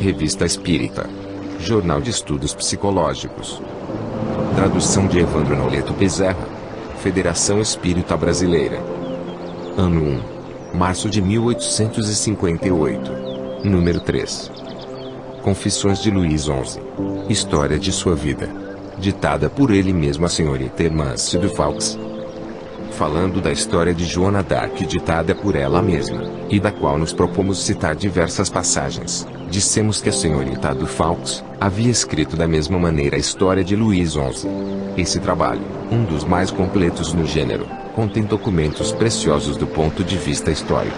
Revista Espírita. Jornal de Estudos Psicológicos. Tradução de Evandro Noleto Bezerra. Federação Espírita Brasileira. Ano 1. Março de 1858. Número 3. Confissões de Luís XI. História de sua vida. Ditada por ele mesmo a senhorita Hermance de Faux. Falando da história de Joana d'Arc ditada por ela mesma, e da qual nos propomos citar diversas passagens, dissemos que a senhorita de Faux havia escrito da mesma maneira a história de Luís XI. Esse trabalho, um dos mais completos no gênero, contém documentos preciosos do ponto de vista histórico.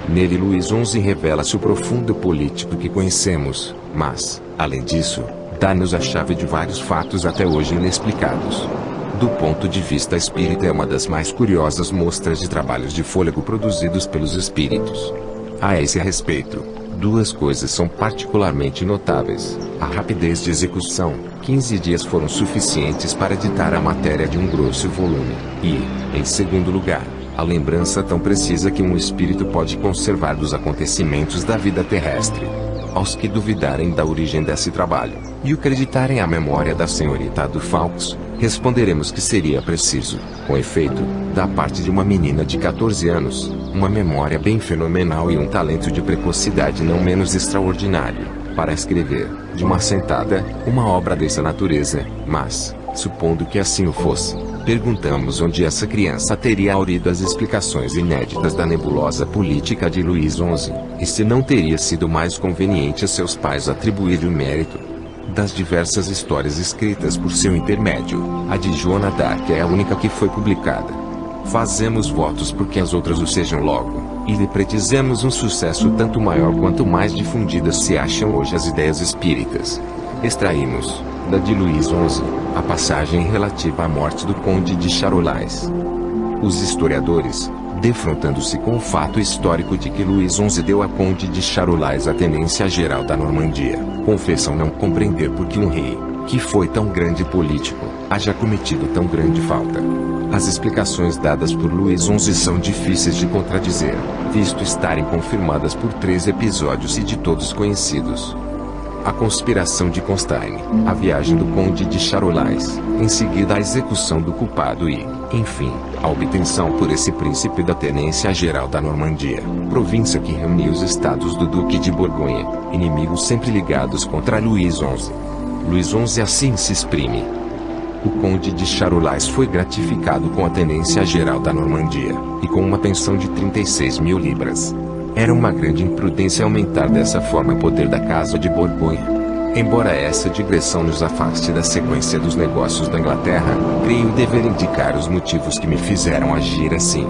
Nele Luís XI revela-se o profundo político que conhecemos, mas, além disso, dá-nos a chave de vários fatos até hoje inexplicados. Do ponto de vista espírita é uma das mais curiosas mostras de trabalhos de fôlego produzidos pelos espíritos. A esse respeito, duas coisas são particularmente notáveis: a rapidez de execução, 15 dias foram suficientes para editar a matéria de um grosso volume, e, em segundo lugar, a lembrança tão precisa que um espírito pode conservar dos acontecimentos da vida terrestre. Aos que duvidarem da origem desse trabalho, e o acreditarem à memória da senhorita de Faux, responderemos que seria preciso, com efeito, da parte de uma menina de 14 anos, uma memória bem fenomenal e um talento de precocidade não menos extraordinário, para escrever, de uma sentada, uma obra dessa natureza. Mas, supondo que assim o fosse, perguntamos onde essa criança teria aurido as explicações inéditas da nebulosa política de Luís XI, e se não teria sido mais conveniente a seus pais atribuir-lhe o mérito. Das diversas histórias escritas por seu intermédio, a de Joana d'Arc é a única que foi publicada. Fazemos votos porque as outras o sejam logo, e lhe pretizemos um sucesso tanto maior quanto mais difundidas se acham hoje as ideias espíritas. Extraímos, da de Luís XI, a passagem relativa à morte do conde de Charolais. Os historiadores, defrontando-se com o fato histórico de que Luís XI deu a conde de Charolais a tenência geral da Normandia, confessam não compreender por que um rei, que foi tão grande político, haja cometido tão grande falta. As explicações dadas por Luís XI são difíceis de contradizer, visto estarem confirmadas por 3 episódios e de todos conhecidos. A conspiração de Constantine, a viagem do conde de Charolais, em seguida a execução do culpado e, enfim, a obtenção por esse príncipe da tenência geral da Normandia, província que reunia os estados do Duque de Borgonha, inimigos sempre ligados contra Luís XI. Luís XI assim se exprime: o conde de Charolais foi gratificado com a tenência geral da Normandia, e com uma pensão de 36.000 libras. Era uma grande imprudência aumentar dessa forma o poder da Casa de Borgonha. Embora essa digressão nos afaste da sequência dos negócios da Inglaterra, creio dever indicar os motivos que me fizeram agir assim.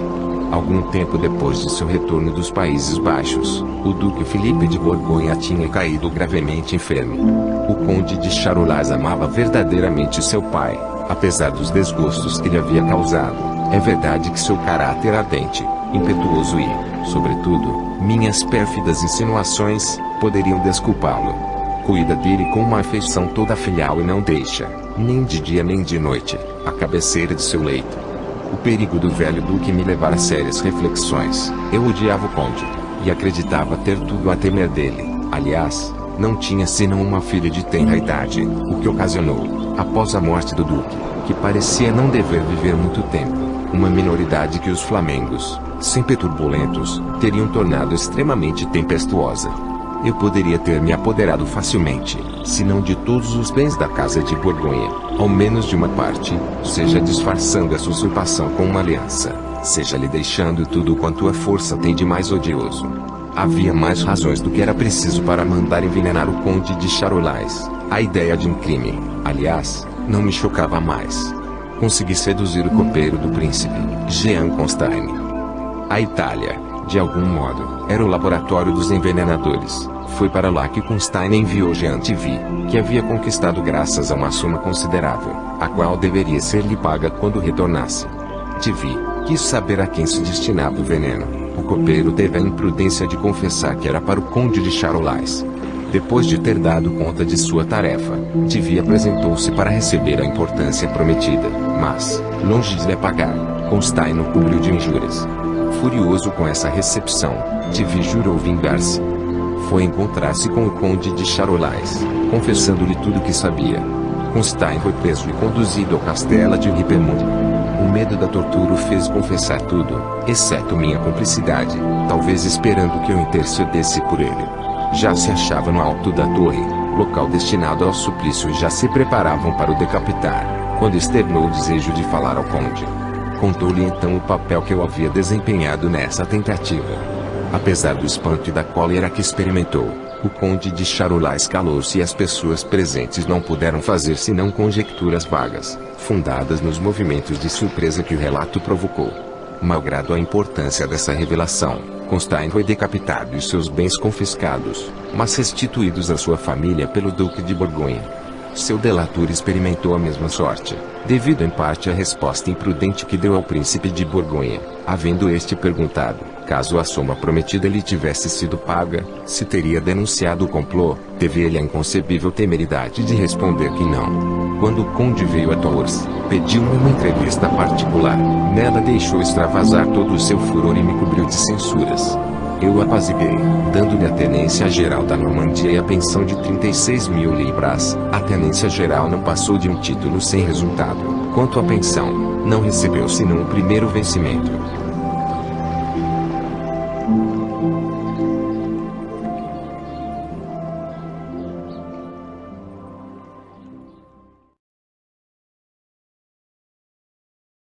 Algum tempo depois de seu retorno dos Países Baixos, o Duque Filipe de Borgonha tinha caído gravemente enfermo. O conde de Charolais amava verdadeiramente seu pai, apesar dos desgostos que lhe havia causado. É verdade que seu caráter ardente, impetuoso e, sobretudo, minhas pérfidas insinuações, poderiam desculpá-lo. Cuida dele com uma afeição toda filial e não deixa, nem de dia nem de noite, a cabeceira de seu leito. O perigo do velho duque me levara a sérias reflexões. Eu odiava o conde, e acreditava ter tudo a temer dele. Aliás, não tinha senão uma filha de tenra idade, o que ocasionou, após a morte do duque, que parecia não dever viver muito tempo, uma minoridade que os flamengos, sempre turbulentos, teriam tornado extremamente tempestuosa. Eu poderia ter me apoderado facilmente, se não de todos os bens da Casa de Borgonha, ao menos de uma parte, seja disfarçando essa usurpação com uma aliança, seja lhe deixando tudo quanto a força tem de mais odioso. Havia mais razões do que era preciso para mandar envenenar o conde de Charolais. A ideia de um crime, aliás, não me chocava mais. Consegui seduzir o copeiro do príncipe, Jean Constantine. A Itália, de algum modo, era o laboratório dos envenenadores. Foi para lá que Constantine enviou Jean TV, que havia conquistado graças a uma soma considerável, a qual deveria ser-lhe paga quando retornasse. TV quis saber a quem se destinava o veneno. O copeiro teve a imprudência de confessar que era para o conde de Charolais. Depois de ter dado conta de sua tarefa, TV apresentou-se para receber a importância prometida, mas, longe de lhe pagar, Constantine o cobriu de injúrias. Furioso com essa recepção, TV jurou vingar-se. foi encontrar-se com o conde de Charolais, confessando-lhe tudo o que sabia. Constein foi preso e conduzido ao castelo de Ripemont. O medo da tortura o fez confessar tudo, exceto minha cumplicidade, talvez esperando que eu intercedesse por ele. Já se achava no alto da torre, local destinado ao suplício, e já se preparavam para o decapitar, quando externou o desejo de falar ao conde. Contou-lhe então o papel que eu havia desempenhado nessa tentativa. Apesar do espanto e da cólera que experimentou, o conde de Charolais calou-se e as pessoas presentes não puderam fazer senão conjecturas vagas, fundadas nos movimentos de surpresa que o relato provocou. Malgrado a importância dessa revelação, Constein foi decapitado e seus bens confiscados, mas restituídos à sua família pelo Duque de Borgonha. Seu delator experimentou a mesma sorte, devido em parte à resposta imprudente que deu ao príncipe de Borgonha, havendo este perguntado, caso a soma prometida lhe tivesse sido paga, se teria denunciado o complô. Teve ele a inconcebível temeridade de responder que não. Quando o conde veio a Tours, pediu-me uma entrevista particular. Nela deixou extravasar todo o seu furor e me cobriu de censuras. Eu o apaziguei, dando-lhe a tenência geral da Normandia e a pensão de 36.000 libras. A tenência geral não passou de um título sem resultado. Quanto à pensão, não recebeu senão o primeiro vencimento.